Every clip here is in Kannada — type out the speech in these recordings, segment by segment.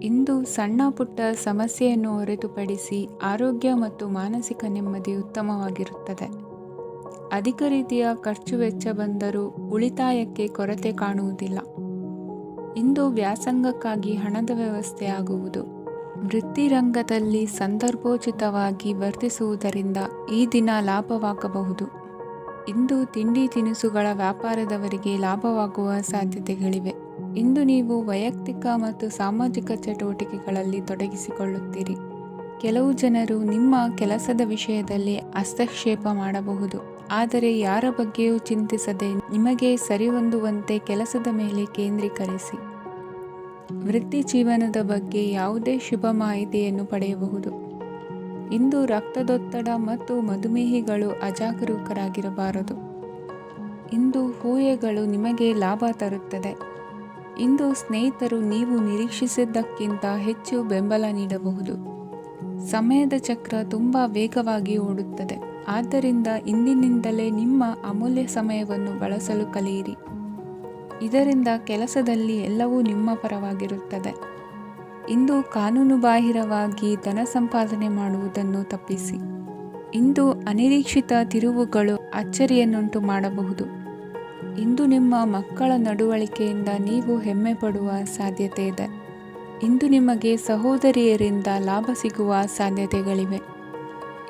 ಇಂದು ಸಣ್ಣ ಪುಟ್ಟ ಸಮಸ್ಯೆಯನ್ನು ಹೊರತುಪಡಿಸಿ ಆರೋಗ್ಯ ಮತ್ತು ಮಾನಸಿಕ ನೆಮ್ಮದಿ ಉತ್ತಮವಾಗಿರುತ್ತದೆ. ಅಧಿಕ ರೀತಿಯ ಖರ್ಚು ವೆಚ್ಚ ಬಂದರೂ ಉಳಿತಾಯಕ್ಕೆ ಕೊರತೆ ಕಾಣುವುದಿಲ್ಲ. ಇಂದು ವ್ಯಾಸಂಗಕ್ಕಾಗಿ ಹಣದ ವ್ಯವಸ್ಥೆ ಆಗುವುದು. ವೃತ್ತಿರಂಗದಲ್ಲಿ ಸಂದರ್ಭೋಚಿತವಾಗಿ ವರ್ತಿಸುವುದರಿಂದ ಈ ದಿನ ಲಾಭವಾಗಬಹುದು. ಇಂದು ತಿಂಡಿ ತಿನಿಸುಗಳ ವ್ಯಾಪಾರದವರಿಗೆ ಲಾಭವಾಗುವ ಸಾಧ್ಯತೆಗಳಿವೆ. ಇಂದು ನೀವು ವೈಯಕ್ತಿಕ ಮತ್ತು ಸಾಮಾಜಿಕ ಚಟುವಟಿಕೆಗಳಲ್ಲಿ ತೊಡಗಿಸಿಕೊಳ್ಳುತ್ತೀರಿ. ಕೆಲವು ಜನರು ನಿಮ್ಮ ಕೆಲಸದ ವಿಷಯದಲ್ಲಿ ಹಸ್ತಕ್ಷೇಪ ಮಾಡಬಹುದು, ಆದರೆ ಯಾರ ಬಗ್ಗೆಯೂ ಚಿಂತಿಸದೆ ನಿಮಗೆ ಸರಿಹೊಂದುವಂತೆ ಕೆಲಸದ ಮೇಲೆ ಕೇಂದ್ರೀಕರಿಸಿ. ವೃತ್ತಿ ಜೀವನದ ಬಗ್ಗೆ ಯಾವುದೇ ಶುಭ ಮಾಹಿತಿಯನ್ನು ಪಡೆಯಬಹುದು. ಇಂದು ರಕ್ತದೊತ್ತಡ ಮತ್ತು ಮಧುಮೇಹಿಗಳು ಅಜಾಗರೂಕರಾಗಿರಬಾರದು. ಇಂದು ಊಹೆಗಳು ನಿಮಗೆ ಲಾಭ ತರುತ್ತದೆ. ಇಂದು ಸ್ನೇಹಿತರು ನೀವು ನಿರೀಕ್ಷಿಸಿದ್ದಕ್ಕಿಂತ ಹೆಚ್ಚು ಬೆಂಬಲ ನೀಡಬಹುದು. ಸಮಯದ ಚಕ್ರ ತುಂಬ ವೇಗವಾಗಿ ಓಡುತ್ತದೆ, ಆದ್ದರಿಂದ ಇಂದಿನಿಂದಲೇ ನಿಮ್ಮ ಅಮೂಲ್ಯ ಸಮಯವನ್ನು ಬಳಸಲು ಕಲಿಯಿರಿ. ಇದರಿಂದ ಕೆಲಸದಲ್ಲಿ ಎಲ್ಲವೂ ನಿಮ್ಮ ಪರವಾಗಿರುತ್ತದೆ. ಇಂದು ಕಾನೂನುಬಾಹಿರವಾಗಿ ಧನ ಸಂಪಾದನೆ ಮಾಡುವುದನ್ನು ತಪ್ಪಿಸಿ. ಇಂದು ಅನಿರೀಕ್ಷಿತ ತಿರುವುಗಳು ಅಚ್ಚರಿಯನ್ನುಂಟು ಮಾಡಬಹುದು. ಇಂದು ನಿಮ್ಮ ಮಕ್ಕಳ ನಡವಳಿಕೆಯಿಂದ ನೀವು ಹೆಮ್ಮೆ ಪಡುವ ಸಾಧ್ಯತೆ ಇದೆ. ಇಂದು ನಿಮಗೆ ಸಹೋದರಿಯರಿಂದ ಲಾಭ ಸಿಗುವ ಸಾಧ್ಯತೆಗಳಿವೆ.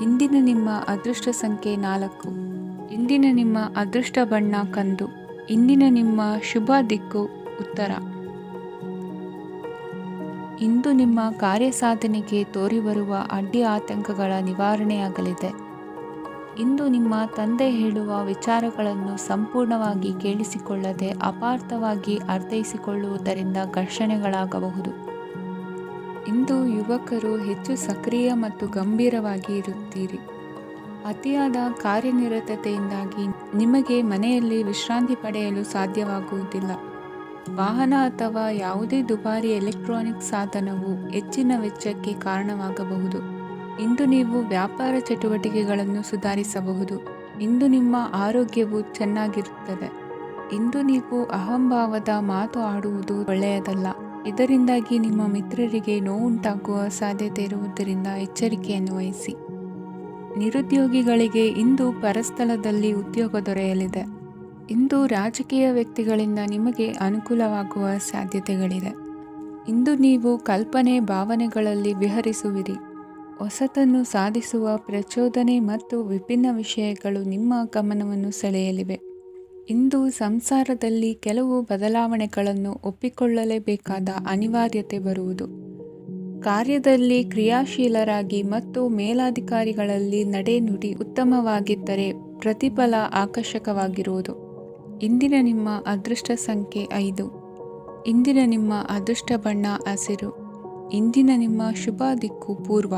ಇಂದಿನ ನಿಮ್ಮ ಅದೃಷ್ಟ ಸಂಖ್ಯೆ 4. ಇಂದಿನ ನಿಮ್ಮ ಅದೃಷ್ಟ ಬಣ್ಣ ಕಂದು. ಇಂದಿನ ನಿಮ್ಮ ಶುಭ ದಿಕ್ಕು ಉತ್ತರ. ಇಂದು ನಿಮ್ಮ ಕಾರ್ಯಸಾಧನೆಗೆ ತೋರಿಬರುವ ಅಡ್ಡಿ ಆತಂಕಗಳ ನಿವಾರಣೆಯಾಗಲಿದೆ. ಇಂದು ನಿಮ್ಮ ತಂದೆ ಹೇಳುವ ವಿಚಾರಗಳನ್ನು ಸಂಪೂರ್ಣವಾಗಿ ಕೇಳಿಸಿಕೊಳ್ಳದೆ ಅಪಾರ್ಥವಾಗಿ ಅರ್ಥೈಸಿಕೊಳ್ಳುವುದರಿಂದ ಘರ್ಷಣೆಗಳಾಗಬಹುದು. ಇಂದು ಯುವಕರು ಹೆಚ್ಚು ಸಕ್ರಿಯ ಮತ್ತು ಗಂಭೀರವಾಗಿ ಇರುತ್ತೀರಿ. ಅತಿಯಾದ ಕಾರ್ಯನಿರತತೆಯಿಂದಾಗಿ ನಿಮಗೆ ಮನೆಯಲ್ಲಿ ವಿಶ್ರಾಂತಿ ಪಡೆಯಲು ಸಾಧ್ಯವಾಗುವುದಿಲ್ಲ. ವಾಹನ ಅಥವಾ ಯಾವುದೇ ದುಬಾರಿ ಎಲೆಕ್ಟ್ರಾನಿಕ್ ಸಾಧನವು ಹೆಚ್ಚಿನ ವೆಚ್ಚಕ್ಕೆ ಕಾರಣವಾಗಬಹುದು. ಇಂದು ನೀವು ವ್ಯಾಪಾರ ಚಟುವಟಿಕೆಗಳನ್ನು ಸುಧಾರಿಸಬಹುದು. ಇಂದು ನಿಮ್ಮ ಆರೋಗ್ಯವು ಚೆನ್ನಾಗಿರುತ್ತದೆ. ಇಂದು ನೀವು ಅಹಂಭಾವದ ಮಾತು ಆಡುವುದು ಒಳ್ಳೆಯದಲ್ಲ. ಇದರಿಂದಾಗಿ ನಿಮ್ಮ ಮಿತ್ರರಿಗೆ ನೋವುಂಟಾಗುವ ಸಾಧ್ಯತೆ ಇರುವುದರಿಂದ ಎಚ್ಚರಿಕೆಯನ್ನು ವಹಿಸಿ. ನಿರುದ್ಯೋಗಿಗಳಿಗೆ ಇಂದು ಪರಸ್ಥಳದಲ್ಲಿ ಉದ್ಯೋಗ ದೊರೆಯಲಿದೆ. ಇಂದು ರಾಜಕೀಯ ವ್ಯಕ್ತಿಗಳಿಂದ ನಿಮಗೆ ಅನುಕೂಲವಾಗುವ ಸಾಧ್ಯತೆಗಳಿದೆ. ಇಂದು ನೀವು ಕಲ್ಪನೆ ಭಾವನೆಗಳಲ್ಲಿ ವಿಹರಿಸುವಿರಿ. ಹೊಸತನ್ನು ಸಾಧಿಸುವ ಪ್ರಚೋದನೆ ಮತ್ತು ವಿಭಿನ್ನ ವಿಷಯಗಳು ನಿಮ್ಮ ಗಮನವನ್ನು ಸೆಳೆಯಲಿವೆ. ಇಂದು ಸಂಸಾರದಲ್ಲಿ ಕೆಲವು ಬದಲಾವಣೆಗಳನ್ನು ಒಪ್ಪಿಕೊಳ್ಳಲೇಬೇಕಾದ ಅನಿವಾರ್ಯತೆ ಬರುವುದು. ಕಾರ್ಯದಲ್ಲಿ ಕ್ರಿಯಾಶೀಲರಾಗಿ ಮತ್ತು ಮೇಲಾಧಿಕಾರಿಗಳಲ್ಲಿ ನಡೆನುಡಿ ಉತ್ತಮವಾಗಿದ್ದರೆ ಪ್ರತಿಫಲ ಆಕರ್ಷಕವಾಗಿರುವುದು. ಇಂದಿನ ನಿಮ್ಮ ಅದೃಷ್ಟ ಸಂಖ್ಯೆ 5. ಇಂದಿನ ನಿಮ್ಮ ಅದೃಷ್ಟ ಬಣ್ಣ ಹಸಿರು. ಇಂದಿನ ನಿಮ್ಮ ಶುಭ ದಿಕ್ಕು ಪೂರ್ವ.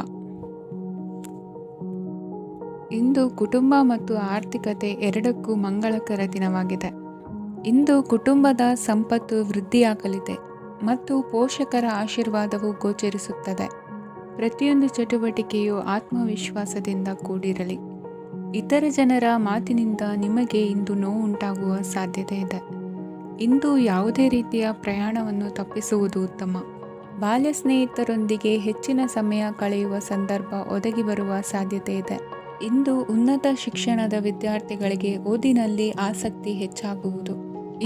ಇಂದು ಕುಟುಂಬ ಮತ್ತು ಆರ್ಥಿಕತೆ ಎರಡಕ್ಕೂ ಮಂಗಳಕರ ದಿನವಾಗಿದೆ. ಇಂದು ಕುಟುಂಬದ ಸಂಪತ್ತು ವೃದ್ಧಿಯಾಗಲಿದೆ ಮತ್ತು ಪೋಷಕರ ಆಶೀರ್ವಾದವು ಗೋಚರಿಸುತ್ತದೆ. ಪ್ರತಿಯೊಂದು ಚಟುವಟಿಕೆಯು ಆತ್ಮವಿಶ್ವಾಸದಿಂದ ಕೂಡಿರಲಿ. ಇತರ ಜನರ ಮಾತಿನಿಂದ ನಿಮಗೆ ಇಂದು ನೋವುಂಟಾಗುವ ಸಾಧ್ಯತೆ ಇದೆ. ಇಂದು ಯಾವುದೇ ರೀತಿಯ ಪ್ರಯಾಣವನ್ನು ತಪ್ಪಿಸುವುದು ಉತ್ತಮ. ಬಾಲ್ಯ ಸ್ನೇಹಿತರೊಂದಿಗೆ ಹೆಚ್ಚಿನ ಸಮಯ ಕಳೆಯುವ ಸಂದರ್ಭ ಒದಗಿ ಬರುವ ಸಾಧ್ಯತೆ ಇದೆ. ಇಂದು ಉನ್ನತ ಶಿಕ್ಷಣದ ವಿದ್ಯಾರ್ಥಿಗಳಿಗೆ ಓದಿನಲ್ಲಿ ಆಸಕ್ತಿ ಹೆಚ್ಚಾಗುವುದು.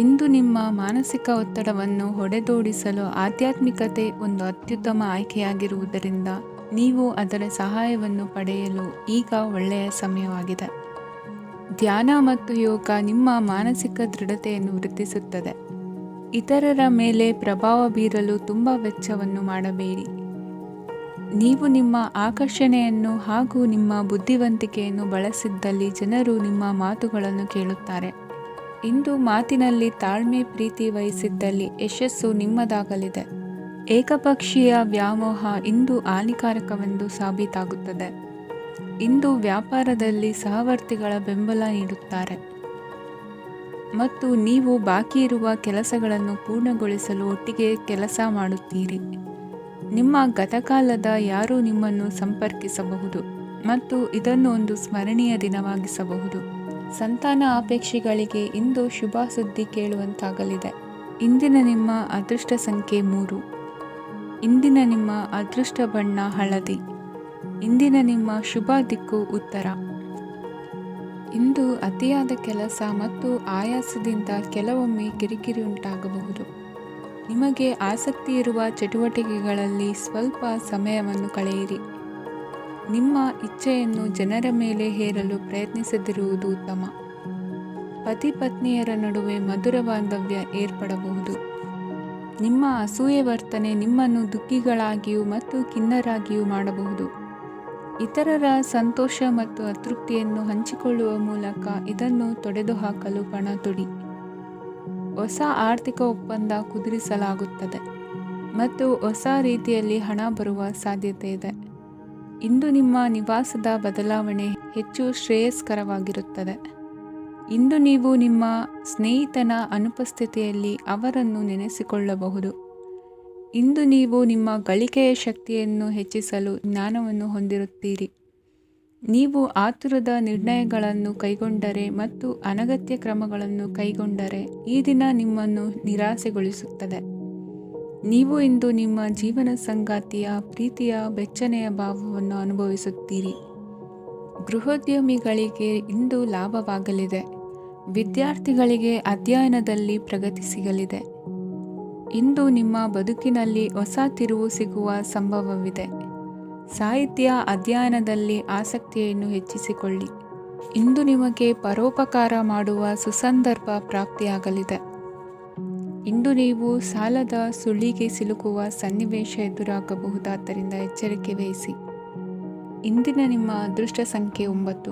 ಇಂದು ನಿಮ್ಮ ಮಾನಸಿಕ ಒತ್ತಡವನ್ನು ಹೊಡೆದೋಡಿಸಲು ಆಧ್ಯಾತ್ಮಿಕತೆ ಒಂದು ಅತ್ಯುತ್ತಮ ಆಯ್ಕೆಯಾಗಿರುವುದರಿಂದ ನೀವು ಅದರ ಸಹಾಯವನ್ನು ಪಡೆಯಲು ಈಗ ಒಳ್ಳೆಯ ಸಮಯವಾಗಿದೆ. ಧ್ಯಾನ ಮತ್ತು ಯೋಗ ನಿಮ್ಮ ಮಾನಸಿಕ ದೃಢತೆಯನ್ನು ವೃದ್ಧಿಸುತ್ತದೆ. ಇತರರ ಮೇಲೆ ಪ್ರಭಾವ ಬೀರಲು ತುಂಬ ವೆಚ್ಚವನ್ನು ಮಾಡಬೇಡಿ. ನೀವು ನಿಮ್ಮ ಆಕರ್ಷಣೆಯನ್ನು ಹಾಗೂ ನಿಮ್ಮ ಬುದ್ಧಿವಂತಿಕೆಯನ್ನು ಬಳಸಿದ್ದಲ್ಲಿ ಜನರು ನಿಮ್ಮ ಮಾತುಗಳನ್ನು ಕೇಳುತ್ತಾರೆ. ಇಂದು ಮಾತಿನಲ್ಲಿ ತಾಳ್ಮೆ ಪ್ರೀತಿ ವಹಿಸಿದ್ದಲ್ಲಿ ಯಶಸ್ಸು ನಿಮ್ಮದಾಗಲಿದೆ. ಏಕಪಕ್ಷೀಯ ವ್ಯಾಮೋಹ ಇಂದು ಹಾನಿಕಾರಕವೆಂದು ಸಾಬೀತಾಗುತ್ತದೆ. ಇಂದು ವ್ಯಾಪಾರದಲ್ಲಿ ಸಹವರ್ತಿಗಳ ಬೆಂಬಲ ನೀಡುತ್ತಾರೆ ಮತ್ತು ನೀವು ಬಾಕಿ ಇರುವ ಕೆಲಸಗಳನ್ನು ಪೂರ್ಣಗೊಳಿಸಲು ಒಟ್ಟಿಗೆ ಕೆಲಸ ಮಾಡುತ್ತೀರಿ. ನಿಮ್ಮ ಗತಕಾಲದ ಯಾರೂ ನಿಮ್ಮನ್ನು ಸಂಪರ್ಕಿಸಬಹುದು ಮತ್ತು ಇದನ್ನು ಒಂದು ಸ್ಮರಣೀಯ ದಿನವಾಗಿಸಬಹುದು. ಸಂತಾನ ಅಪೇಕ್ಷೆಗಳಿಗೆ ಇಂದು ಶುಭ ಸುದ್ದಿ ಕೇಳುವಂತಾಗಲಿದೆ. ಇಂದಿನ ನಿಮ್ಮ ಅದೃಷ್ಟ ಸಂಖ್ಯೆ 3. ಇಂದಿನ ನಿಮ್ಮ ಅದೃಷ್ಟ ಬಣ್ಣ ಹಳದಿ. ಇಂದಿನ ನಿಮ್ಮ ಶುಭ ದಿಕ್ಕು ಉತ್ತರ. ಇಂದು ಅತಿಯಾದ ಕೆಲಸ ಮತ್ತು ಆಯಾಸದಿಂದ ಕೆಲವೊಮ್ಮೆ ಕಿರಿಕಿರಿ ಉಂಟಾಗಬಹುದು. ನಿಮಗೆ ಆಸಕ್ತಿ ಇರುವ ಚಟುವಟಿಕೆಗಳಲ್ಲಿ ಸ್ವಲ್ಪ ಸಮಯವನ್ನು ಕಳೆಯಿರಿ. ನಿಮ್ಮ ಇಚ್ಛೆಯನ್ನು ಜನರ ಮೇಲೆ ಹೇರಲು ಪ್ರಯತ್ನಿಸದಿರುವುದು ಉತ್ತಮ. ಪತಿ ಪತ್ನಿಯರ ನಡುವೆ ಮಧುರ ಬಾಂಧವ್ಯ ಏರ್ಪಡಬಹುದು. ನಿಮ್ಮ ಅಸೂಯೆ ವರ್ತನೆ ನಿಮ್ಮನ್ನು ದುಃಖಿಗಳಾಗಿಯೂ ಮತ್ತು ಖಿನ್ನರಾಗಿಯೂ ಮಾಡಬಹುದು. ಇತರರ ಸಂತೋಷ ಮತ್ತು ಅತೃಪ್ತಿಯನ್ನು ಹಂಚಿಕೊಳ್ಳುವ ಮೂಲಕ ಇದನ್ನು ತೊಡೆದುಹಾಕಲು ಪಣ ತೊಡಿ. ಹೊಸ ಆರ್ಥಿಕ ಒಪ್ಪಂದ ಕುದುರಿಸಲಾಗುತ್ತದೆ ಮತ್ತು ಹೊಸ ರೀತಿಯಲ್ಲಿ ಹಣ ಬರುವ ಸಾಧ್ಯತೆ ಇದೆ. ಇಂದು ನಿಮ್ಮ ನಿವಾಸದ ಬದಲಾವಣೆ ಹೆಚ್ಚು ಶ್ರೇಯಸ್ಕರವಾಗಿರುತ್ತದೆ. ಇಂದು ನೀವು ನಿಮ್ಮ ಸ್ನೇಹಿತನ ಅನುಪಸ್ಥಿತಿಯಲ್ಲಿ ಅವರನ್ನು ನೆನೆಸಿಕೊಳ್ಳಬಹುದು. ಇಂದು ನೀವು ನಿಮ್ಮ ಗಳಿಕೆಯ ಶಕ್ತಿಯನ್ನು ಹೆಚ್ಚಿಸಲು ಜ್ಞಾನವನ್ನು ಹೊಂದಿರುತ್ತೀರಿ. ನೀವು ಆತುರದ ನಿರ್ಣಯಗಳನ್ನು ಕೈಗೊಂಡರೆ ಮತ್ತು ಅನಗತ್ಯ ಕ್ರಮಗಳನ್ನು ಕೈಗೊಂಡರೆ ಈ ದಿನ ನಿಮ್ಮನ್ನು ನಿರಾಸೆಗೊಳಿಸುತ್ತದೆ. ನೀವು ಇಂದು ನಿಮ್ಮ ಜೀವನ ಸಂಗಾತಿಯ ಪ್ರೀತಿಯ ಬೆಚ್ಚನೆಯ ಭಾವವನ್ನು ಅನುಭವಿಸುತ್ತೀರಿ. ಗೃಹೋದ್ಯಮಿಗಳಿಗೆ ಇಂದು ಲಾಭವಾಗಲಿದೆ. ವಿದ್ಯಾರ್ಥಿಗಳಿಗೆ ಅಧ್ಯಯನದಲ್ಲಿ ಪ್ರಗತಿ ಸಿಗಲಿದೆ. ಇಂದು ನಿಮ್ಮ ಬದುಕಿನಲ್ಲಿ ಹೊಸ ತಿರುವು ಸಿಗುವ ಸಂಭವವಿದೆ. ಸಾಹಿತ್ಯ ಅಧ್ಯಯನದಲ್ಲಿ ಆಸಕ್ತಿಯನ್ನು ಹೆಚ್ಚಿಸಿಕೊಳ್ಳಿ. ಇಂದು ನಿಮಗೆ ಪರೋಪಕಾರ ಮಾಡುವ ಸುಸಂದರ್ಭ ಪ್ರಾಪ್ತಿಯಾಗಲಿದೆ. ಇಂದು ನೀವು ಸಾಲದ ಸುಳಿಗೆ ಸಿಲುಕುವ ಸನ್ನಿವೇಶ ಎದುರಾಗಬಹುದಾದ್ದರಿಂದ ಎಚ್ಚರಿಕೆ ವಹಿಸಿ. ಇಂದಿನ ನಿಮ್ಮ ಅದೃಷ್ಟ ಸಂಖ್ಯೆ 9.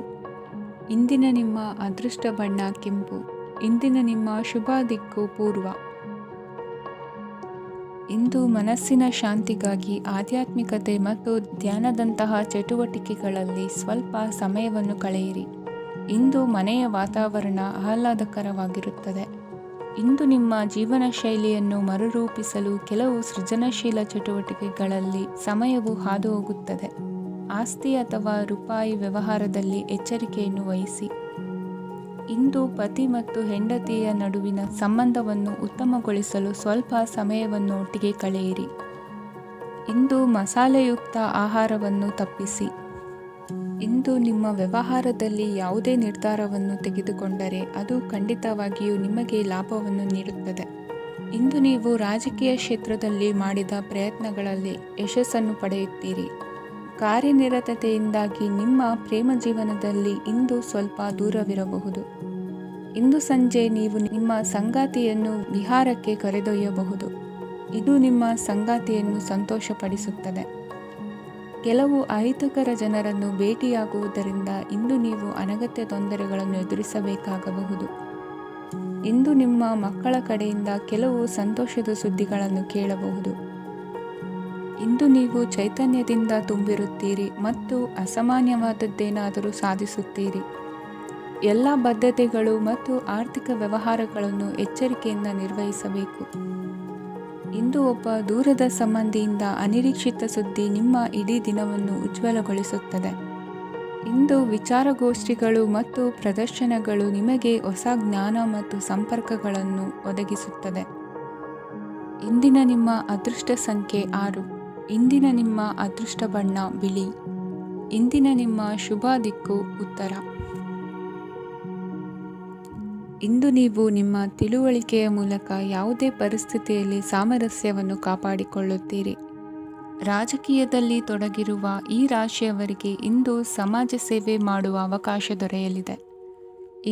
ಇಂದಿನ ನಿಮ್ಮ ಅದೃಷ್ಟ ಬಣ್ಣ ಕೆಂಪು. ಇಂದಿನ ನಿಮ್ಮ ಶುಭ ದಿಕ್ಕು ಪೂರ್ವ. ಇಂದು ಮನಸ್ಸಿನ ಶಾಂತಿಗಾಗಿ ಆಧ್ಯಾತ್ಮಿಕತೆ ಮತ್ತು ಧ್ಯಾನದಂತಹ ಚಟುವಟಿಕೆಗಳಲ್ಲಿ ಸ್ವಲ್ಪ ಸಮಯವನ್ನು ಕಳೆಯಿರಿ. ಇಂದು ಮನೆಯ ವಾತಾವರಣ ಆಹ್ಲಾದಕರವಾಗಿರುತ್ತದೆ. ಇಂದು ನಿಮ್ಮ ಜೀವನ ಶೈಲಿಯನ್ನು ಮರುರೂಪಿಸಲು ಕೆಲವು ಸೃಜನಶೀಲ ಚಟುವಟಿಕೆಗಳಲ್ಲಿ ಸಮಯವು ಹಾದುಹೋಗುತ್ತದೆ. ಆಸ್ತಿ ಅಥವಾ ರೂಪಾಯಿ ವ್ಯವಹಾರದಲ್ಲಿ ಎಚ್ಚರಿಕೆಯನ್ನು ವಹಿಸಿ. ಇಂದು ಪತಿ ಮತ್ತು ಹೆಂಡತಿಯ ನಡುವಿನ ಸಂಬಂಧವನ್ನು ಉತ್ತಮಗೊಳಿಸಲು ಸ್ವಲ್ಪ ಸಮಯವನ್ನು ಒಟ್ಟಿಗೆ ಕಳೆಯಿರಿ. ಇಂದು ಮಸಾಲೆಯುಕ್ತ ಆಹಾರವನ್ನು ತಪ್ಪಿಸಿ. ಇಂದು ನಿಮ್ಮ ವ್ಯವಹಾರದಲ್ಲಿ ಯಾವುದೇ ನಿರ್ಧಾರವನ್ನು ತೆಗೆದುಕೊಂಡರೆ ಅದು ಖಂಡಿತವಾಗಿಯೂ ನಿಮಗೆ ಲಾಭವನ್ನು ನೀಡುತ್ತದೆ. ಇಂದು ನೀವು ರಾಜಕೀಯ ಕ್ಷೇತ್ರದಲ್ಲಿ ಮಾಡಿದ ಪ್ರಯತ್ನಗಳಲ್ಲಿ ಯಶಸ್ಸನ್ನು ಪಡೆಯುತ್ತೀರಿ. ಕಾರ್ಯನಿರತತೆಯಿಂದಾಗಿ ನಿಮ್ಮ ಪ್ರೇಮ ಜೀವನದಲ್ಲಿ ಇಂದು ಸ್ವಲ್ಪ ದೂರವಿರಬಹುದು. ಇಂದು ಸಂಜೆ ನೀವು ನಿಮ್ಮ ಸಂಗಾತಿಯನ್ನು ವಿಹಾರಕ್ಕೆ ಕರೆದೊಯ್ಯಬಹುದು. ಇದು ನಿಮ್ಮ ಸಂಗಾತಿಯನ್ನು ಸಂತೋಷಪಡಿಸುತ್ತದೆ. ಕೆಲವು ಅಹಿತಕರ ಜನರನ್ನು ಭೇಟಿಯಾಗುವುದರಿಂದ ಇಂದು ನೀವು ಅನಗತ್ಯ ತೊಂದರೆಗಳನ್ನು ಎದುರಿಸಬೇಕಾಗಬಹುದು. ಇಂದು ನಿಮ್ಮ ಮಕ್ಕಳ ಕಡೆಯಿಂದ ಕೆಲವು ಸಂತೋಷದ ಸುದ್ದಿಗಳನ್ನು ಕೇಳಬಹುದು. ಇಂದು ನೀವು ಚೈತನ್ಯದಿಂದ ತುಂಬಿರುತ್ತೀರಿ ಮತ್ತು ಅಸಾಮಾನ್ಯವಾದದ್ದೇನಾದರೂ ಸಾಧಿಸುತ್ತೀರಿ. ಎಲ್ಲ ಬದ್ಧತೆಗಳು ಮತ್ತು ಆರ್ಥಿಕ ವ್ಯವಹಾರಗಳನ್ನು ಎಚ್ಚರಿಕೆಯಿಂದ ನಿರ್ವಹಿಸಬೇಕು. ಇಂದು ಒಬ್ಬ ದೂರದ ಸಂಬಂಧಿಯಿಂದ ಅನಿರೀಕ್ಷಿತ ಸುದ್ದಿ ನಿಮ್ಮ ಇಡೀ ದಿನವನ್ನು ಉಜ್ವಲಗೊಳಿಸುತ್ತದೆ. ಇಂದು ವಿಚಾರಗೋಷ್ಠಿಗಳು ಮತ್ತು ಪ್ರದರ್ಶನಗಳು ನಿಮಗೆ ಹೊಸ ಜ್ಞಾನ ಮತ್ತು ಸಂಪರ್ಕಗಳನ್ನು ಒದಗಿಸುತ್ತದೆ. ಇಂದಿನ ನಿಮ್ಮ ಅದೃಷ್ಟ ಸಂಖ್ಯೆ 6. ಇಂದಿನ ನಿಮ್ಮ ಅದೃಷ್ಟ ಬಣ್ಣ ಬಿಳಿ. ಇಂದಿನ ನಿಮ್ಮ ಶುಭ ದಿಕ್ಕು ಉತ್ತರ. ಇಂದು ನೀವು ನಿಮ್ಮ ತಿಳುವಳಿಕೆಯ ಮೂಲಕ ಯಾವುದೇ ಪರಿಸ್ಥಿತಿಯಲ್ಲಿ ಸಾಮರಸ್ಯವನ್ನು ಕಾಪಾಡಿಕೊಳ್ಳುತ್ತೀರಿ. ರಾಜಕೀಯದಲ್ಲಿ ತೊಡಗಿರುವ ಈ ರಾಶಿಯವರಿಗೆ ಇಂದು ಸಮಾಜ ಸೇವೆ ಮಾಡುವ ಅವಕಾಶ ದೊರೆಯಲಿದೆ.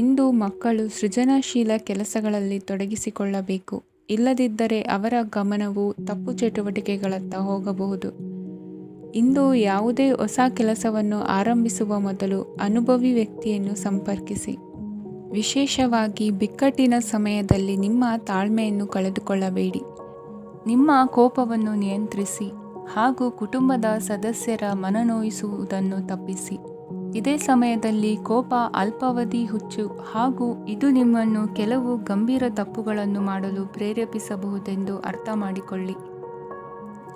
ಇಂದು ಮಕ್ಕಳು ಸೃಜನಶೀಲ ಕೆಲಸಗಳಲ್ಲಿ ತೊಡಗಿಸಿಕೊಳ್ಳಬೇಕು. ಇಲ್ಲದಿದ್ದರೆ ಅವರ ಗಮನವು ತಪ್ಪು ಚಟುವಟಿಕೆಗಳತ್ತ ಹೋಗಬಹುದು. ಇಂದು ಯಾವುದೇ ಹೊಸ ಕೆಲಸವನ್ನು ಆರಂಭಿಸುವ ಮೊದಲು ಅನುಭವಿ ವ್ಯಕ್ತಿಯನ್ನು ಸಂಪರ್ಕಿಸಿ. ವಿಶೇಷವಾಗಿ ಬಿಕ್ಕಟ್ಟಿನ ಸಮಯದಲ್ಲಿ ನಿಮ್ಮ ತಾಳ್ಮೆಯನ್ನು ಕಳೆದುಕೊಳ್ಳಬೇಡಿ. ನಿಮ್ಮ ಕೋಪವನ್ನು ನಿಯಂತ್ರಿಸಿ ಹಾಗೂ ಕುಟುಂಬದ ಸದಸ್ಯರ ಮನನೋಯಿಸುವುದನ್ನು ತಪ್ಪಿಸಿ. ಇದೇ ಸಮಯದಲ್ಲಿ ಕೋಪ ಅಲ್ಪಾವಧಿ ಹುಚ್ಚು ಹಾಗೂ ಇದು ನಿಮ್ಮನ್ನು ಕೆಲವು ಗಂಭೀರ ತಪ್ಪುಗಳನ್ನು ಮಾಡಲು ಪ್ರೇರೇಪಿಸಬಹುದೆಂದು ಅರ್ಥ ಮಾಡಿಕೊಳ್ಳಿ.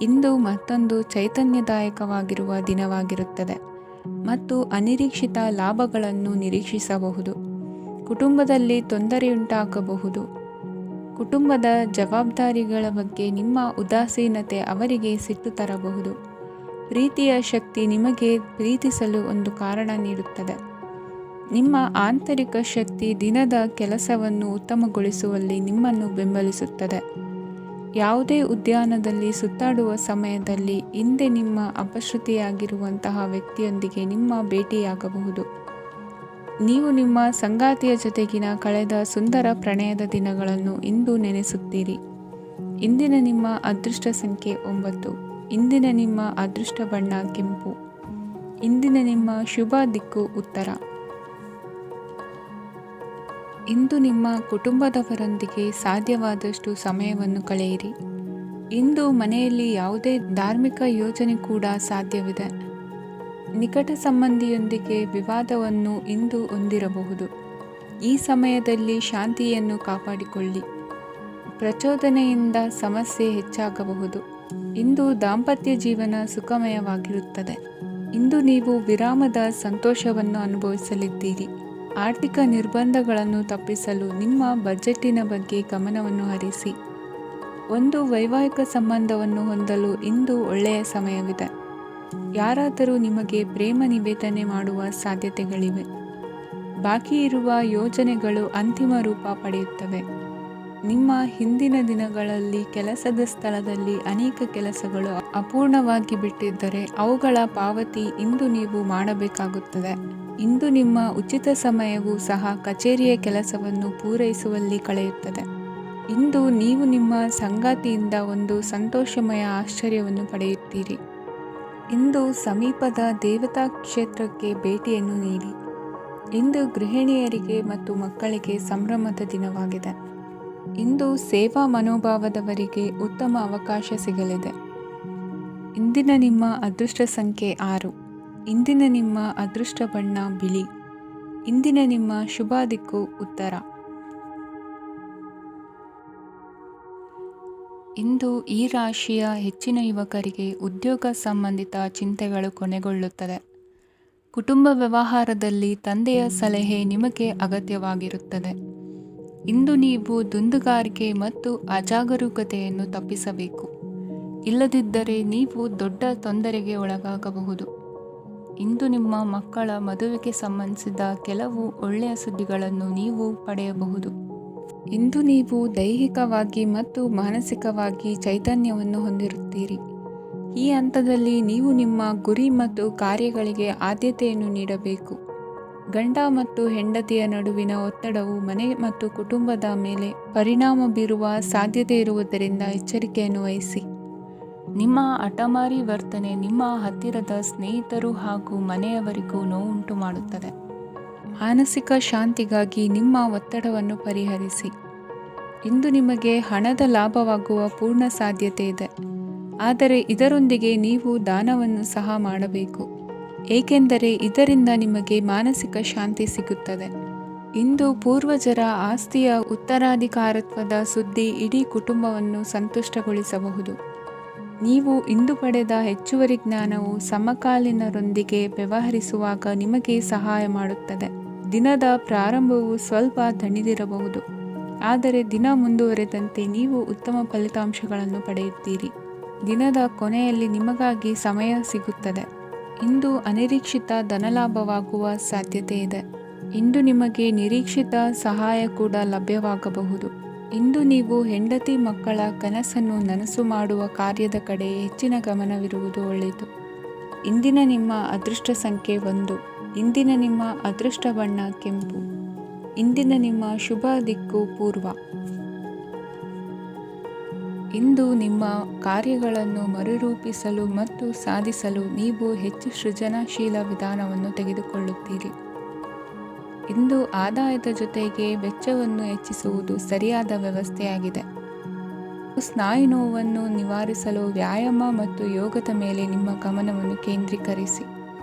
ಇಂದು ಮತ್ತೊಂದು ಚೈತನ್ಯದಾಯಕವಾಗಿರುವ ದಿನವಾಗಿರುತ್ತದೆ ಮತ್ತು ಅನಿರೀಕ್ಷಿತ ಲಾಭಗಳನ್ನು ನಿರೀಕ್ಷಿಸಬಹುದು. ಕುಟುಂಬದಲ್ಲಿ ತೊಂದರೆಯುಂಟಾಗಬಹುದು. ಕುಟುಂಬದ ಜವಾಬ್ದಾರಿಗಳ ಬಗ್ಗೆ ನಿಮ್ಮ ಉದಾಸೀನತೆ ಅವರಿಗೆ ಸಿಟ್ಟು ತರಬಹುದು. ಪ್ರೀತಿಯ ಶಕ್ತಿ ನಿಮಗೆ ಪ್ರೀತಿಸಲು ಒಂದು ಕಾರಣ ನೀಡುತ್ತದೆ. ನಿಮ್ಮ ಆಂತರಿಕ ಶಕ್ತಿ ದಿನದ ಕೆಲಸವನ್ನು ಉತ್ತಮಗೊಳಿಸುವಲ್ಲಿ ನಿಮ್ಮನ್ನು ಬೆಂಬಲಿಸುತ್ತದೆ. ಯಾವುದೇ ಉದ್ಯಾನದಲ್ಲಿ ಸುತ್ತಾಡುವ ಸಮಯದಲ್ಲಿ ಹಿಂದೆ ನಿಮ್ಮ ಅಪಶ್ರುತಿಯಾಗಿರುವಂತಹ ವ್ಯಕ್ತಿಯೊಂದಿಗೆ ನಿಮ್ಮ ಭೇಟಿಯಾಗಬಹುದು. ನೀವು ನಿಮ್ಮ ಸಂಗಾತಿಯ ಜೊತೆಗಿನ ಕಳೆದ ಸುಂದರ ಪ್ರಣಯದ ದಿನಗಳನ್ನು ಇಂದು ನೆನೆಸುತ್ತೀರಿ. ಇಂದಿನ ನಿಮ್ಮ ಅದೃಷ್ಟ ಸಂಖ್ಯೆ 9. ಇಂದಿನ ನಿಮ್ಮ ಅದೃಷ್ಟ ಬಣ್ಣ ಕೆಂಪು. ಇಂದಿನ ನಿಮ್ಮ ಶುಭ ದಿಕ್ಕು ಉತ್ತರ. ಇಂದು ನಿಮ್ಮ ಕುಟುಂಬದವರೊಂದಿಗೆ ಸಾಧ್ಯವಾದಷ್ಟು ಸಮಯವನ್ನು ಕಳೆಯಿರಿ. ಇಂದು ಮನೆಯಲ್ಲಿ ಯಾವುದೇ ಧಾರ್ಮಿಕ ಯೋಜನೆ ಕೂಡ ಸಾಧ್ಯವಿದೆ. ನಿಕಟ ಸಂಬಂಧಿಯೊಂದಿಗೆ ವಿವಾದವನ್ನು ಇಂದು ಹೊಂದಿರಬಹುದು. ಈ ಸಮಯದಲ್ಲಿ ಶಾಂತಿಯನ್ನು ಕಾಪಾಡಿಕೊಳ್ಳಿ. ಪ್ರಚೋದನೆಯಿಂದ ಸಮಸ್ಯೆ ಹೆಚ್ಚಾಗಬಹುದು. ಇಂದು ದಾಂಪತ್ಯ ಜೀವನ ಸುಖಮಯವಾಗಿರುತ್ತದೆ. ಇಂದು ನೀವು ವಿರಾಮದ ಸಂತೋಷವನ್ನು ಅನುಭವಿಸಲಿದ್ದೀರಿ. ಆರ್ಥಿಕ ನಿರ್ಬಂಧಗಳನ್ನು ತಪ್ಪಿಸಲು ನಿಮ್ಮ ಬಜೆಟ್ಟಿನ ಬಗ್ಗೆ ಗಮನವನ್ನು ಹರಿಸಿ. ಒಂದು ವೈವಾಹಿಕ ಸಂಬಂಧವನ್ನು ಹೊಂದಲು ಇಂದು ಒಳ್ಳೆಯ ಸಮಯವಿದೆ. ಯಾರಾದರೂ ನಿಮಗೆ ಪ್ರೇಮ ನಿವೇದನೆ ಮಾಡುವ ಸಾಧ್ಯತೆಗಳಿವೆ. ಬಾಕಿ ಇರುವ ಯೋಜನೆಗಳು ಅಂತಿಮ ರೂಪ ಪಡೆಯುತ್ತವೆ. ನಿಮ್ಮ ಹಿಂದಿನ ದಿನಗಳಲ್ಲಿ ಕೆಲಸದ ಸ್ಥಳದಲ್ಲಿ ಅನೇಕ ಕೆಲಸಗಳು ಅಪೂರ್ಣವಾಗಿ ಬಿಟ್ಟಿದ್ದರೆ ಅವುಗಳ ಪಾವತಿ ಇಂದು ನೀವು ಮಾಡಬೇಕಾಗುತ್ತದೆ. ಇಂದು ನಿಮ್ಮ ಉಚಿತ ಸಮಯವೂ ಸಹ ಕಚೇರಿಯ ಕೆಲಸವನ್ನು ಪೂರೈಸುವಲ್ಲಿ ಕಳೆಯುತ್ತದೆ. ಇಂದು ನೀವು ನಿಮ್ಮ ಸಂಗಾತಿಯಿಂದ ಒಂದು ಸಂತೋಷಮಯ ಆಶ್ಚರ್ಯವನ್ನು ಪಡೆಯುತ್ತೀರಿ. ಇಂದು ಸಮೀಪದ ದೇವತಾ ಕ್ಷೇತ್ರಕ್ಕೆ ಭೇಟಿಯನ್ನು ನೀಡಿ. ಇಂದು ಗೃಹಿಣಿಯರಿಗೆ ಮತ್ತು ಮಕ್ಕಳಿಗೆ ಸಂಭ್ರಮದ ದಿನವಾಗಿದೆ. ಇಂದು ಸೇವಾ ಮನೋಭಾವದವರಿಗೆ ಉತ್ತಮ ಅವಕಾಶ ಸಿಗಲಿದೆ. ಇಂದಿನ ನಿಮ್ಮ ಅದೃಷ್ಟ ಸಂಖ್ಯೆ 6. ಇಂದಿನ ನಿಮ್ಮ ಅದೃಷ್ಟ ಬಣ್ಣ ಬಿಳಿ. ಇಂದಿನ ನಿಮ್ಮ ಶುಭ ದಿಕ್ಕು ಉತ್ತರ. ಇಂದು ಈ ರಾಶಿಯ ಹೆಚ್ಚಿನ ಯುವಕರಿಗೆ ಉದ್ಯೋಗ ಸಂಬಂಧಿತ ಚಿಂತೆಗಳು ಕೊನೆಗೊಳ್ಳುತ್ತದೆ. ಕುಟುಂಬ ವ್ಯವಹಾರದಲ್ಲಿ ತಂದೆಯ ಸಲಹೆ ನಿಮಗೆ ಅಗತ್ಯವಾಗಿರುತ್ತದೆ. ಇಂದು ನೀವು ದುಂದುಗಾರಿಕೆ ಮತ್ತು ಅಜಾಗರೂಕತೆಯನ್ನು ತಪ್ಪಿಸಬೇಕು. ಇಲ್ಲದಿದ್ದರೆ ನೀವು ದೊಡ್ಡ ತೊಂದರೆಗೆ ಒಳಗಾಗಬಹುದು. ಇಂದು ನಿಮ್ಮ ಮಕ್ಕಳ ಮದುವೆಗೆ ಸಂಬಂಧಿಸಿದ ಕೆಲವು ಒಳ್ಳೆಯ ಸುದ್ದಿಗಳನ್ನು ನೀವು ಪಡೆಯಬಹುದು. ಇಂದು ನೀವು ದೈಹಿಕವಾಗಿ ಮತ್ತು ಮಾನಸಿಕವಾಗಿ ಚೈತನ್ಯವನ್ನು ಹೊಂದಿರುತ್ತೀರಿ. ಈ ಹಂತದಲ್ಲಿ ನೀವು ನಿಮ್ಮ ಗುರಿ ಮತ್ತು ಕಾರ್ಯಗಳಿಗೆ ಆದ್ಯತೆಯನ್ನು ನೀಡಬೇಕು. ಗಂಡ ಮತ್ತು ಹೆಂಡತಿಯ ನಡುವಿನ ಒತ್ತಡವು ಮನೆ ಮತ್ತು ಕುಟುಂಬದ ಮೇಲೆ ಪರಿಣಾಮ ಬೀರುವ ಸಾಧ್ಯತೆ ಇರುವುದರಿಂದ ಎಚ್ಚರಿಕೆಯನ್ನು ವಹಿಸಿ. ನಿಮ್ಮ ಹಠಮಾರಿ ವರ್ತನೆ ನಿಮ್ಮ ಹತ್ತಿರದ ಸ್ನೇಹಿತರು ಹಾಗೂ ಮನೆಯವರಿಗೂ ನೋವುಂಟು ಮಾಡುತ್ತದೆ. ಮಾನಸಿಕ ಶಾಂತಿಗಾಗಿ ನಿಮ್ಮ ಒತ್ತಡವನ್ನು ಪರಿಹರಿಸಿ. ಇಂದು ನಿಮಗೆ ಹಣದ ಲಾಭವಾಗುವ ಪೂರ್ಣ ಸಾಧ್ಯತೆ ಇದೆ. ಆದರೆ ಇದರೊಂದಿಗೆ ನೀವು ದಾನವನ್ನು ಸಹ ಮಾಡಬೇಕು, ಏಕೆಂದರೆ ಇದರಿಂದ ನಿಮಗೆ ಮಾನಸಿಕ ಶಾಂತಿ ಸಿಗುತ್ತದೆ. ಇಂದು ಪೂರ್ವಜರ ಆಸ್ತಿಯ ಉತ್ತರಾಧಿಕಾರತ್ವದ ಸುದ್ದಿ ಇಡೀ ಕುಟುಂಬವನ್ನು ಸಂತುಷ್ಟಗೊಳಿಸಬಹುದು. ನೀವು ಇಂದು ಪಡೆದ ಹೆಚ್ಚುವರಿ ಜ್ಞಾನವು ಸಮಕಾಲೀನರೊಂದಿಗೆ ವ್ಯವಹರಿಸುವಾಗ ನಿಮಗೆ ಸಹಾಯ ಮಾಡುತ್ತದೆ. ದಿನದ ಪ್ರಾರಂಭವು ಸ್ವಲ್ಪ ದಣಿದಿರಬಹುದು, ಆದರೆ ದಿನ ಮುಂದುವರೆದಂತೆ ನೀವು ಉತ್ತಮ ಫಲಿತಾಂಶಗಳನ್ನು ಪಡೆಯುತ್ತೀರಿ. ದಿನದ ಕೊನೆಯಲ್ಲಿ ನಿಮಗಾಗಿ ಸಮಯ ಸಿಗುತ್ತದೆ. ಇಂದು ಅನಿರೀಕ್ಷಿತ ಧನಲಾಭವಾಗುವ ಸಾಧ್ಯತೆ ಇದೆ. ಇಂದು ನಿಮಗೆ ನಿರೀಕ್ಷಿತ ಸಹಾಯ ಕೂಡ ಲಭ್ಯವಾಗಬಹುದು. ಇಂದು ನೀವು ಹೆಂಡತಿ ಮಕ್ಕಳ ಕನಸನ್ನು ನನಸು ಮಾಡುವ ಕಾರ್ಯದ ಕಡೆ ಹೆಚ್ಚಿನ ಗಮನವಿರುವುದು ಒಳ್ಳೆಯದು. ಇಂದಿನ ನಿಮ್ಮ ಅದೃಷ್ಟ ಸಂಖ್ಯೆ 1. ಇಂದಿನ ನಿಮ್ಮ ಅದೃಷ್ಟ ಬಣ್ಣ ಕೆಂಪು. ಇಂದಿನ ನಿಮ್ಮ ಶುಭ ದಿಕ್ಕು ಪೂರ್ವ. ಇಂದು ನಿಮ್ಮ ಕಾರ್ಯಗಳನ್ನು ಮರುರೂಪಿಸಲು ಮತ್ತು ಸಾಧಿಸಲು ನೀವು ಹೆಚ್ಚು ಸೃಜನಶೀಲ ವಿಧಾನವನ್ನು ತೆಗೆದುಕೊಳ್ಳುತ್ತೀರಿ. ಇಂದು ಆದಾಯದ ಜೊತೆಗೆ ವೆಚ್ಚವನ್ನು ಹೆಚ್ಚಿಸುವುದು ಸರಿಯಾದ ವ್ಯವಸ್ಥೆಯಾಗಿದೆ. ಸ್ನಾಯು ನೋವನ್ನು ನಿವಾರಿಸಲು ವ್ಯಾಯಾಮ ಮತ್ತು ಯೋಗದ ಮೇಲೆ ನಿಮ್ಮ ಗಮನವನ್ನು ಕೇಂದ್ರೀಕರಿಸಿ.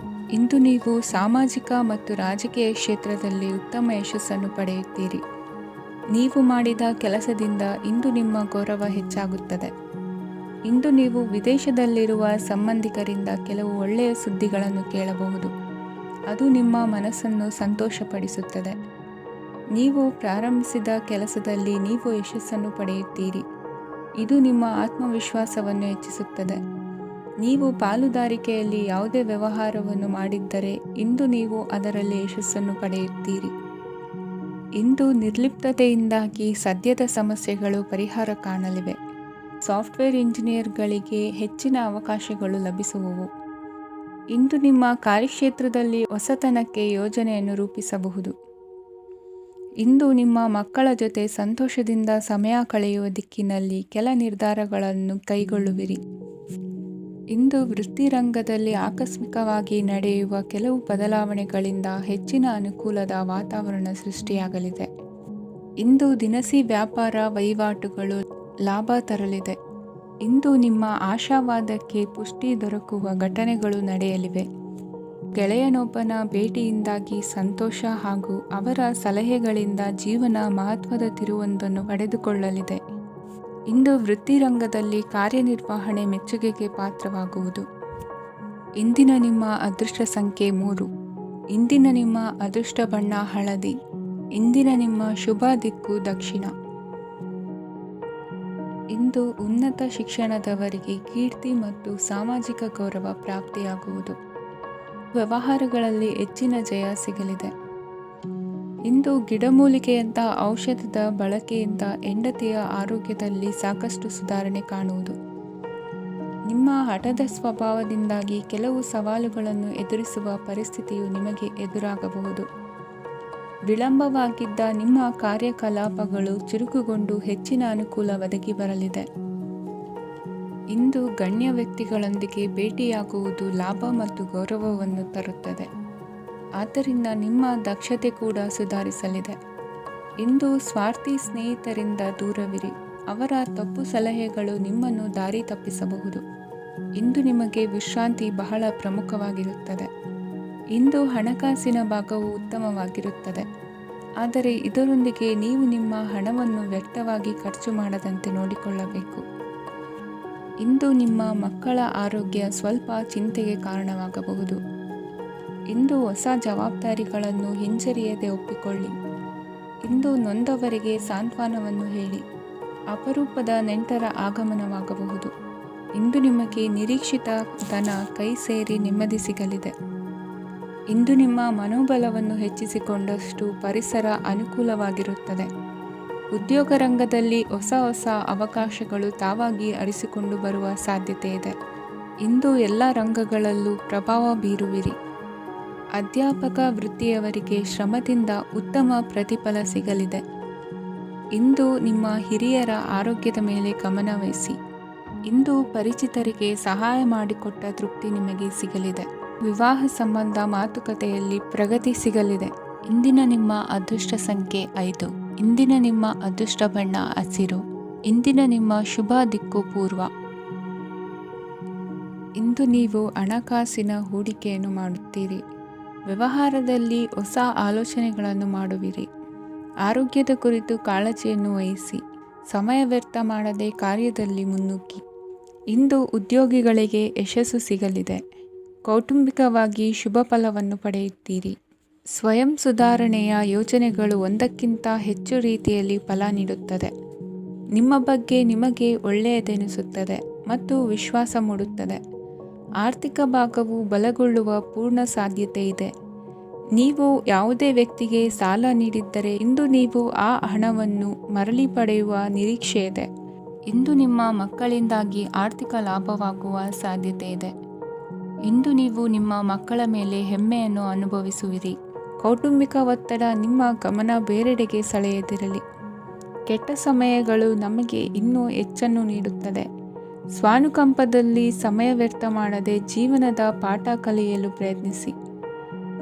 ಇಂದು ನೀವು ಸಾಮಾಜಿಕ ಮತ್ತು ರಾಜಕೀಯ ಕ್ಷೇತ್ರದಲ್ಲಿ ಉತ್ತಮ ಯಶಸ್ಸನ್ನು ಪಡೆಯುತ್ತೀರಿ. ನೀವು ಮಾಡಿದ ಕೆಲಸದಿಂದ ಇಂದು ನಿಮ್ಮ ಗೌರವ ಹೆಚ್ಚಾಗುತ್ತದೆ. ಇಂದು ನೀವು ವಿದೇಶದಲ್ಲಿರುವ ಸಂಬಂಧಿಕರಿಂದ ಕೆಲವು ಒಳ್ಳೆಯ ಸುದ್ದಿಗಳನ್ನು ಕೇಳಬಹುದು. ಅದು ನಿಮ್ಮ ಮನಸ್ಸನ್ನು ಸಂತೋಷಪಡಿಸುತ್ತದೆ. ನೀವು ಪ್ರಾರಂಭಿಸಿದ ಕೆಲಸದಲ್ಲಿ ನೀವು ಯಶಸ್ಸನ್ನು ಪಡೆಯುತ್ತೀರಿ. ಇದು ನಿಮ್ಮ ಆತ್ಮವಿಶ್ವಾಸವನ್ನು ಹೆಚ್ಚಿಸುತ್ತದೆ. ನೀವು ಪಾಲುದಾರಿಕೆಯಲ್ಲಿ ಯಾವುದೇ ವ್ಯವಹಾರವನ್ನು ಮಾಡಿದ್ದರೆ ಇಂದು ನೀವು ಅದರಲ್ಲಿ ಯಶಸ್ಸನ್ನು ಪಡೆಯುತ್ತೀರಿ. ಇಂದು ನಿರ್ಲಿಪ್ತತೆಯಿಂದಾಗಿ ಸದ್ಯದ ಸಮಸ್ಯೆಗಳು ಪರಿಹಾರ ಕಾಣಲಿವೆ. ಸಾಫ್ಟ್ವೇರ್ ಇಂಜಿನಿಯರ್ಗಳಿಗೆ ಹೆಚ್ಚಿನ ಅವಕಾಶಗಳು ಲಭಿಸುವವು. ಇಂದು ನಿಮ್ಮ ಕಾರ್ಯಕ್ಷೇತ್ರದಲ್ಲಿ ಹೊಸತನಕ್ಕೆ ಯೋಜನೆಯನ್ನು ರೂಪಿಸಬಹುದು. ಇಂದು ನಿಮ್ಮ ಮಕ್ಕಳ ಜೊತೆ ಸಂತೋಷದಿಂದ ಸಮಯ ಕಳೆಯುವ ದಿಕ್ಕಿನಲ್ಲಿ ಕೆಲ ನಿರ್ಧಾರಗಳನ್ನು ಕೈಗೊಳ್ಳುವಿರಿ. ಇಂದು ವೃತ್ತಿರಂಗದಲ್ಲಿ ಆಕಸ್ಮಿಕವಾಗಿ ನಡೆಯುವ ಕೆಲವು ಬದಲಾವಣೆಗಳಿಂದ ಹೆಚ್ಚಿನ ಅನುಕೂಲದ ವಾತಾವರಣ ಸೃಷ್ಟಿಯಾಗಲಿದೆ. ಇಂದು ದಿನಸಿ ವ್ಯಾಪಾರ ವಹಿವಾಟುಗಳು ಲಾಭ ತರಲಿದೆ. ಇಂದು ನಿಮ್ಮ ಆಶಾವಾದಕ್ಕೆ ಪುಷ್ಟಿ ದೊರಕುವ ಘಟನೆಗಳು ನಡೆಯಲಿವೆ. ಗೆಳೆಯನೊಬ್ಬನ ಭೇಟಿಯಿಂದಾಗಿ ಸಂತೋಷ ಹಾಗೂ ಅವರ ಸಲಹೆಗಳಿಂದ ಜೀವನ ಮಹತ್ವದ ತಿರುವೊಂದನ್ನು ಪಡೆದುಕೊಳ್ಳಲಿದೆ. ಇಂದು ವೃತ್ತಿರಂಗದಲ್ಲಿ ಕಾರ್ಯನಿರ್ವಹಣೆ ಮೆಚ್ಚುಗೆಗೆ ಪಾತ್ರವಾಗುವುದು. ಇಂದಿನ ನಿಮ್ಮ ಅದೃಷ್ಟ ಸಂಖ್ಯೆ 3. ಇಂದಿನ ನಿಮ್ಮ ಅದೃಷ್ಟ ಬಣ್ಣ ಹಳದಿ. ಇಂದಿನ ನಿಮ್ಮ ಶುಭ ದಿಕ್ಕು ದಕ್ಷಿಣ. ಇಂದು ಉನ್ನತ ಶಿಕ್ಷಣದವರಿಗೆ ಕೀರ್ತಿ ಮತ್ತು ಸಾಮಾಜಿಕ ಗೌರವ ಪ್ರಾಪ್ತಿಯಾಗುವುದು. ವ್ಯವಹಾರಗಳಲ್ಲಿ ಹೆಚ್ಚಿನ ಜಯ ಸಿಗಲಿದೆ. ಇಂದು ಗಿಡಮೂಲಿಕೆಯಂತಹ ಔಷಧದ ಬಳಕೆಯಿಂದ ಹೆಂಡತಿಯ ಆರೋಗ್ಯದಲ್ಲಿ ಸಾಕಷ್ಟು ಸುಧಾರಣೆ ಕಾಣುವುದು. ನಿಮ್ಮ ಹಠದ ಸ್ವಭಾವದಿಂದಾಗಿ ಕೆಲವು ಸವಾಲುಗಳನ್ನು ಎದುರಿಸುವ ಪರಿಸ್ಥಿತಿಯು ನಿಮಗೆ ಎದುರಾಗಬಹುದು. ವಿಳಂಬವಾಗಿದ್ದ ನಿಮ್ಮ ಕಾರ್ಯಕಲಾಪಗಳು ಚುರುಕುಗೊಂಡು ಹೆಚ್ಚಿನ ಅನುಕೂಲ ಒದಗಿ ಬರಲಿದೆ. ಇಂದು ಗಣ್ಯ ವ್ಯಕ್ತಿಗಳೊಂದಿಗೆ ಭೇಟಿಯಾಗುವುದು ಲಾಭ ಮತ್ತು ಗೌರವವನ್ನು ತರುತ್ತದೆ. ಆದ್ದರಿಂದ ನಿಮ್ಮ ದಕ್ಷತೆ ಕೂಡ ಸುಧಾರಿಸಲಿದೆ. ಇಂದು ಸ್ವಾರ್ಥಿ ಸ್ನೇಹಿತರಿಂದ ದೂರವಿರಿ. ಅವರ ತಪ್ಪು ಸಲಹೆಗಳು ನಿಮ್ಮನ್ನು ದಾರಿ ತಪ್ಪಿಸಬಹುದು. ಇಂದು ನಿಮಗೆ ವಿಶ್ರಾಂತಿ ಬಹಳ ಪ್ರಮುಖವಾಗಿರುತ್ತದೆ. ಇಂದು ಹಣಕಾಸಿನ ಭಾಗವು ಉತ್ತಮವಾಗಿರುತ್ತದೆ. ಆದರೆ ಇದರೊಂದಿಗೆ ನೀವು ನಿಮ್ಮ ಹಣವನ್ನು ವ್ಯರ್ಥವಾಗಿ ಖರ್ಚು ಮಾಡದಂತೆ ನೋಡಿಕೊಳ್ಳಬೇಕು. ಇಂದು ನಿಮ್ಮ ಮಕ್ಕಳ ಆರೋಗ್ಯ ಸ್ವಲ್ಪ ಚಿಂತೆಗೆ ಕಾರಣವಾಗಬಹುದು. ಇಂದು ಹೊಸ ಜವಾಬ್ದಾರಿಗಳನ್ನು ಹಿಂಜರಿಯದೆ ಒಪ್ಪಿಕೊಳ್ಳಿ. ಇಂದು ನೊಂದವರಿಗೆ ಸಾಂತ್ವನವನ್ನು ಹೇಳಿ. ಅಪರೂಪದ ನೆಂಟರ ಆಗಮನವಾಗಬಹುದು. ಇಂದು ನಿಮಗೆ ನಿರೀಕ್ಷಿತ ಧನ ಕೈ ಸೇರಿ ನೆಮ್ಮದಿ ಸಿಗಲಿದೆ. ಇಂದು ನಿಮ್ಮ ಮನೋಬಲವನ್ನು ಹೆಚ್ಚಿಸಿಕೊಂಡಷ್ಟು ಪರಿಸರ ಅನುಕೂಲವಾಗಿರುತ್ತದೆ. ಉದ್ಯೋಗ ರಂಗದಲ್ಲಿ ಹೊಸ ಅವಕಾಶಗಳು ತಾವಾಗಿ ಅರಿಸಿಕೊಂಡು ಬರುವ ಸಾಧ್ಯತೆ ಇದೆ. ಇಂದು ಎಲ್ಲ ರಂಗಗಳಲ್ಲೂ ಪ್ರಭಾವ ಬೀರುವಿರಿ. ಅಧ್ಯಾಪಕ ವೃತ್ತಿಯವರಿಗೆ ಶ್ರಮದಿಂದ ಉತ್ತಮ ಪ್ರತಿಫಲ ಸಿಗಲಿದೆ. ಇಂದು ನಿಮ್ಮ ಹಿರಿಯರ ಆರೋಗ್ಯದ ಮೇಲೆ ಗಮನ ವಹಿಸಿ. ಇಂದು ಪರಿಚಿತರಿಗೆ ಸಹಾಯ ಮಾಡಿಕೊಟ್ಟ ತೃಪ್ತಿ ನಿಮಗೆ ಸಿಗಲಿದೆ. ವಿವಾಹ ಸಂಬಂಧ ಮಾತುಕತೆಯಲ್ಲಿ ಪ್ರಗತಿ ಸಿಗಲಿದೆ. ಇಂದಿನ ನಿಮ್ಮ ಅದೃಷ್ಟ ಸಂಖ್ಯೆ 5. ಇಂದಿನ ನಿಮ್ಮ ಅದೃಷ್ಟ ಬಣ್ಣ ಹಸಿರು. ಇಂದಿನ ನಿಮ್ಮ ಶುಭ ದಿಕ್ಕು ಪೂರ್ವ. ಇಂದು ನೀವು ಹಣಕಾಸಿನ ಹೂಡಿಕೆಯನ್ನು ಮಾಡುತ್ತೀರಿ. ವ್ಯವಹಾರದಲ್ಲಿ ಹೊಸ ಆಲೋಚನೆಗಳನ್ನು ಮಾಡುವಿರಿ. ಆರೋಗ್ಯದ ಕುರಿತು ಕಾಳಜಿಯನ್ನು ವಹಿಸಿ. ಸಮಯ ವ್ಯರ್ಥ ಮಾಡದೆ ಕಾರ್ಯದಲ್ಲಿ ಮುನ್ನುಗ್ಗಿ. ಇಂದು ಉದ್ಯೋಗಿಗಳಿಗೆ ಯಶಸ್ಸು ಸಿಗಲಿದೆ. ಕೌಟುಂಬಿಕವಾಗಿ ಶುಭ ಫಲವನ್ನು ಪಡೆಯುತ್ತೀರಿ. ಸ್ವಯಂ ಸುಧಾರಣೆಯ ಯೋಜನೆಗಳು ಒಂದಕ್ಕಿಂತ ಹೆಚ್ಚು ರೀತಿಯಲ್ಲಿ ಫಲ ನೀಡುತ್ತದೆ. ನಿಮ್ಮ ಬಗ್ಗೆ ನಿಮಗೆ ಒಳ್ಳೆಯದೆನಿಸುತ್ತದೆ ಮತ್ತು ವಿಶ್ವಾಸ ಮೂಡುತ್ತದೆ. ಆರ್ಥಿಕ ಭಾಗವು ಬಲಗೊಳ್ಳುವ ಪೂರ್ಣ ಸಾಧ್ಯತೆ ಇದೆ. ನೀವು ಯಾವುದೇ ವ್ಯಕ್ತಿಗೆ ಸಾಲ ನೀಡಿದ್ದರೆ ಇಂದು ನೀವು ಆ ಹಣವನ್ನು ಮರಳಿ ಪಡೆಯುವ ನಿರೀಕ್ಷೆ ಇದೆ. ಇಂದು ನಿಮ್ಮ ಮಕ್ಕಳಿಂದಾಗಿ ಆರ್ಥಿಕ ಲಾಭವಾಗುವ ಸಾಧ್ಯತೆ ಇದೆ. ಇಂದು ನೀವು ನಿಮ್ಮ ಮಕ್ಕಳ ಮೇಲೆ ಹೆಮ್ಮೆಯನ್ನು ಅನುಭವಿಸುವಿರಿ. ಕೌಟುಂಬಿಕ ಒತ್ತಡ ನಿಮ್ಮ ಗಮನ ಬೇರೆಡೆಗೆ ಸೆಳೆಯದಿರಲಿ. ಕೆಟ್ಟ ಸಮಯಗಳು ನಮಗೆ ಇನ್ನೂ ಹೆಚ್ಚನ್ನು ನೀಡುತ್ತದೆ. ಸ್ವಾನುಕಂಪದಲ್ಲಿ ಸಮಯ ವ್ಯರ್ಥ ಮಾಡದೆ ಜೀವನದ ಪಾಠ ಕಲಿಯಲು ಪ್ರಯತ್ನಿಸಿ.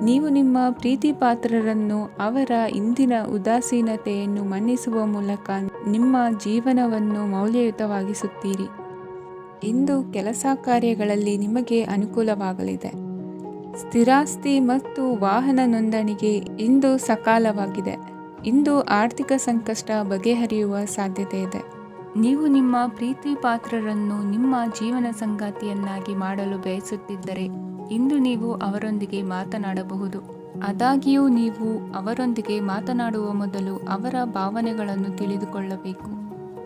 ನೀವು ನಿಮ್ಮ ಪ್ರೀತಿ ಪಾತ್ರರನ್ನು ಅವರ ಇಂದಿನ ಉದಾಸೀನತೆಯನ್ನು ಮನ್ನಿಸುವ ಮೂಲಕ ನಿಮ್ಮ ಜೀವನವನ್ನು ಮೌಲ್ಯಯುತವಾಗಿಸುತ್ತೀರಿ. ಇಂದು ಕೆಲಸ ಕಾರ್ಯಗಳಲ್ಲಿ ನಿಮಗೆ ಅನುಕೂಲವಾಗಲಿದೆ. ಸ್ಥಿರಾಸ್ತಿ ಮತ್ತು ವಾಹನ ನೋಂದಣಿಗೆ ಇಂದು ಸಕಾಲವಾಗಿದೆ. ಇಂದು ಆರ್ಥಿಕ ಸಂಕಷ್ಟ ಬಗೆಹರಿಯುವ ಸಾಧ್ಯತೆ ಇದೆ. ನೀವು ನಿಮ್ಮ ಪ್ರೀತಿ ಪಾತ್ರರನ್ನು ನಿಮ್ಮ ಜೀವನ ಸಂಗಾತಿಯನ್ನಾಗಿ ಮಾಡಲು ಬಯಸುತ್ತಿದ್ದರೆ ಇಂದು ನೀವು ಅವರೊಂದಿಗೆ ಮಾತನಾಡಬಹುದು. ಆದಾಗ್ಯೂ ನೀವು ಅವರೊಂದಿಗೆ ಮಾತನಾಡುವ ಮೊದಲು ಅವರ ಭಾವನೆಗಳನ್ನು ತಿಳಿದುಕೊಳ್ಳಬೇಕು.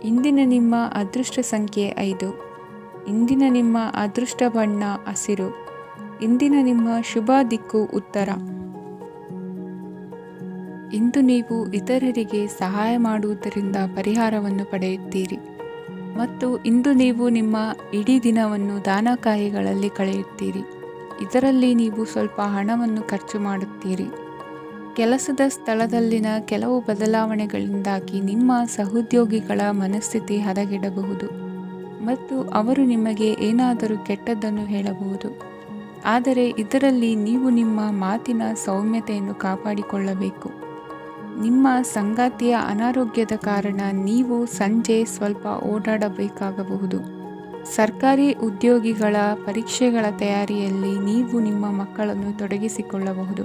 ಇಂದಿನ ನಿಮ್ಮ ಅದೃಷ್ಟ ಸಂಖ್ಯೆ 5. ಇಂದಿನ ನಿಮ್ಮ ಅದೃಷ್ಟ ಬಣ್ಣ ಹಸಿರು. ಇಂದಿನ ನಿಮ್ಮ ಶುಭ ದಿಕ್ಕು ಉತ್ತರ. ಇಂದು ನೀವು ಇತರರಿಗೆ ಸಹಾಯ ಮಾಡುವುದರಿಂದ ಪರಿಹಾರವನ್ನು ಪಡೆಯುತ್ತೀರಿ ಮತ್ತು ಇಂದು ನೀವು ನಿಮ್ಮ ಇಡೀ ದಿನವನ್ನು ದಾನ ಕಾರ್ಯಗಳಲ್ಲಿ ಕಳೆಯುತ್ತೀರಿ. ಇದರಲ್ಲಿ ನೀವು ಸ್ವಲ್ಪ ಹಣವನ್ನು ಖರ್ಚು ಮಾಡುತ್ತೀರಿ. ಕೆಲಸದ ಸ್ಥಳದಲ್ಲಿನ ಕೆಲವು ಬದಲಾವಣೆಗಳಿಂದಾಗಿ ನಿಮ್ಮ ಸಹೋದ್ಯೋಗಿಗಳ ಮನಸ್ಥಿತಿ ಹದಗೆಡಬಹುದು ಮತ್ತು ಅವರು ನಿಮಗೆ ಏನಾದರೂ ಕೆಟ್ಟದ್ದನ್ನು ಹೇಳಬಹುದು. ಆದರೆ ಇದರಲ್ಲಿ ನೀವು ನಿಮ್ಮ ಮಾತಿನ ಸೌಮ್ಯತೆಯನ್ನು ಕಾಪಾಡಿಕೊಳ್ಳಬೇಕು. ನಿಮ್ಮ ಸಂಗಾತಿಯ ಅನಾರೋಗ್ಯದ ಕಾರಣ ನೀವು ಸಂಜೆ ಸ್ವಲ್ಪ ಓಡಾಡಬೇಕಾಗಬಹುದು. ಸರ್ಕಾರಿ ಉದ್ಯೋಗಿಗಳ ಪರೀಕ್ಷೆಗಳ ತಯಾರಿಯಲ್ಲಿ ನೀವು ನಿಮ್ಮ ಮಕ್ಕಳನ್ನು ತೊಡಗಿಸಿಕೊಳ್ಳಬಹುದು.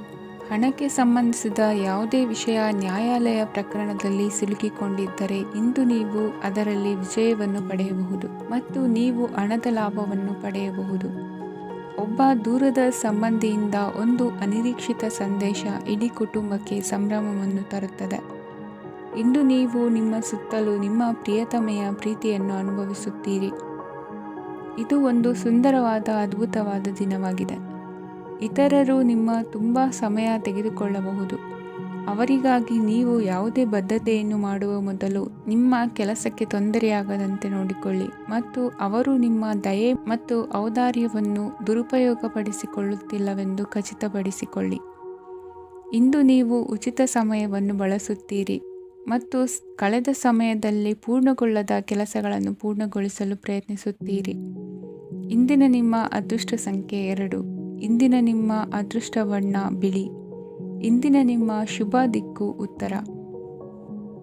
ಹಣಕ್ಕೆ ಸಂಬಂಧಿಸಿದ ಯಾವುದೇ ವಿಷಯ ನ್ಯಾಯಾಲಯ ಪ್ರಕರಣದಲ್ಲಿ ಸಿಲುಕಿಕೊಂಡಿದ್ದರೆ ಇಂದು ನೀವು ಅದರಲ್ಲಿ ವಿಜಯವನ್ನು ಪಡೆಯಬಹುದು ಮತ್ತು ನೀವು ಹಣದ ಲಾಭವನ್ನು ಪಡೆಯಬಹುದು. ಒಬ್ಬ ದೂರದ ಸಂಬಂಧಿಯಿಂದ ಒಂದು ಅನಿರೀಕ್ಷಿತ ಸಂದೇಶ ಇಡೀ ಕುಟುಂಬಕ್ಕೆ ಸಂಭ್ರಮವನ್ನು ತರುತ್ತದೆ. ಇಂದು ನೀವು ನಿಮ್ಮ ಸುತ್ತಲೂ ನಿಮ್ಮ ಪ್ರಿಯತಮೆಯ ಪ್ರೀತಿಯನ್ನು ಅನುಭವಿಸುತ್ತೀರಿ. ಇದು ಒಂದು ಸುಂದರವಾದ ಅದ್ಭುತವಾದ ದಿನವಾಗಿದೆ. ಇತರರು ನಿಮ್ಮ ತುಂಬ ಸಮಯ ತೆಗೆದುಕೊಳ್ಳಬಹುದು. ಅವರಿಗಾಗಿ ನೀವು ಯಾವುದೇ ಬದ್ಧತೆಯನ್ನು ಮಾಡುವ ಮೊದಲು ನಿಮ್ಮ ಕೆಲಸಕ್ಕೆ ತೊಂದರೆಯಾಗದಂತೆ ನೋಡಿಕೊಳ್ಳಿ ಮತ್ತು ಅವರು ನಿಮ್ಮ ದಯೆ ಮತ್ತು ಔದಾರ್ಯವನ್ನು ದುರುಪಯೋಗಪಡಿಸಿಕೊಳ್ಳುತ್ತಿಲ್ಲವೆಂದು ಖಚಿತಪಡಿಸಿಕೊಳ್ಳಿ. ಇಂದು ನೀವು ಉಚಿತ ಸಮಯವನ್ನು ಬಳಸುತ್ತೀರಿ ಮತ್ತು ಕಳೆದ ಸಮಯದಲ್ಲಿ ಪೂರ್ಣಗೊಳ್ಳದ ಕೆಲಸಗಳನ್ನು ಪೂರ್ಣಗೊಳಿಸಲು ಪ್ರಯತ್ನಿಸುತ್ತೀರಿ. ಇಂದಿನ ನಿಮ್ಮ ಅದೃಷ್ಟ ಸಂಖ್ಯೆ 2. ಇಂದಿನ ನಿಮ್ಮ ಅದೃಷ್ಟ ಬಣ್ಣ ಬಿಳಿ. ಇಂದಿನ ನಿಮ್ಮ ಶುಭ ದಿಕ್ಕು ಉತ್ತರ.